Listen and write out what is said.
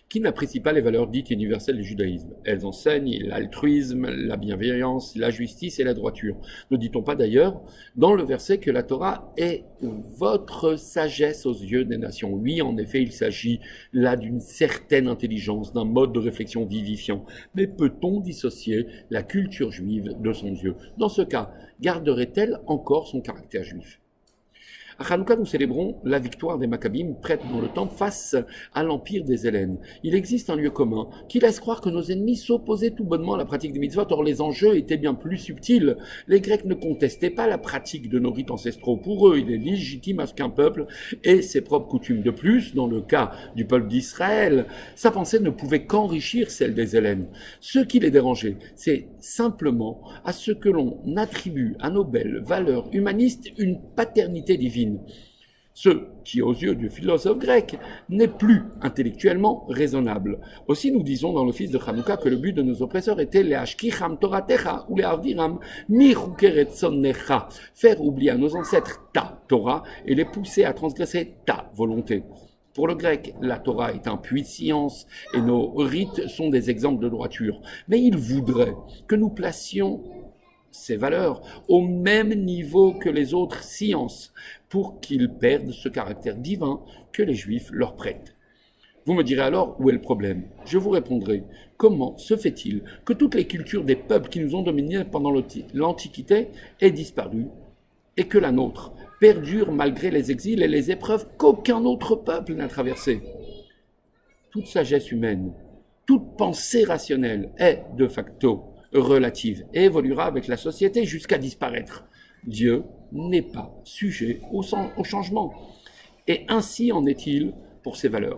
qui n'apprécient pas les valeurs dites universelles du judaïsme. Elles enseignent l'altruisme, la bienveillance, la justice et la droiture. Ne dit-on pas d'ailleurs dans le verset que la Torah est votre sagesse aux yeux des nations? Oui, en effet, il s'agit là d'une certaine intelligence, d'un mode de réflexion vivifiant. Mais peut-on dissocier la culture juive de son Dieu? Dans ce cas, garderait-elle encore son caractère juif? À Hanouka, nous célébrons la victoire des Maccabim prête dans le temple face à l'empire des Hellènes. Il existe un lieu commun qui laisse croire que nos ennemis s'opposaient tout bonnement à la pratique des mitzvot. Or, les enjeux étaient bien plus subtils. Les Grecs ne contestaient pas la pratique de nos rites ancestraux. Pour eux, il est légitime à ce qu'un peuple ait ses propres coutumes. De plus, dans le cas du peuple d'Israël, sa pensée ne pouvait qu'enrichir celle des Hellènes. Ce qui les dérangeait, c'est simplement à ce que l'on attribue à nos belles valeurs humanistes une paternité divine. Ce qui, aux yeux du philosophe grec, n'est plus intellectuellement raisonnable. Aussi, nous disons dans l'office de Hanouka que le but de nos oppresseurs était les hashkicham toratecha ou les aviram mirukeretzonecha, faire oublier à nos ancêtres ta Torah et les pousser à transgresser ta volonté. Pour le grec, la Torah est un puits de science et nos rites sont des exemples de droiture. Mais il voudrait que nous placions ces valeurs au même niveau que les autres sciences pour qu'ils perdent ce caractère divin que les Juifs leur prêtent. Vous me direz alors où est le problème? Je vous répondrai, comment se fait-il que toutes les cultures des peuples qui nous ont dominés pendant l'Antiquité aient disparu et que la nôtre perdure malgré les exils et les épreuves qu'aucun autre peuple n'a traversées? Toute sagesse humaine, toute pensée rationnelle est de facto relative et évoluera avec la société jusqu'à disparaître. Dieu n'est pas sujet au changement. Et ainsi en est-il pour ses valeurs.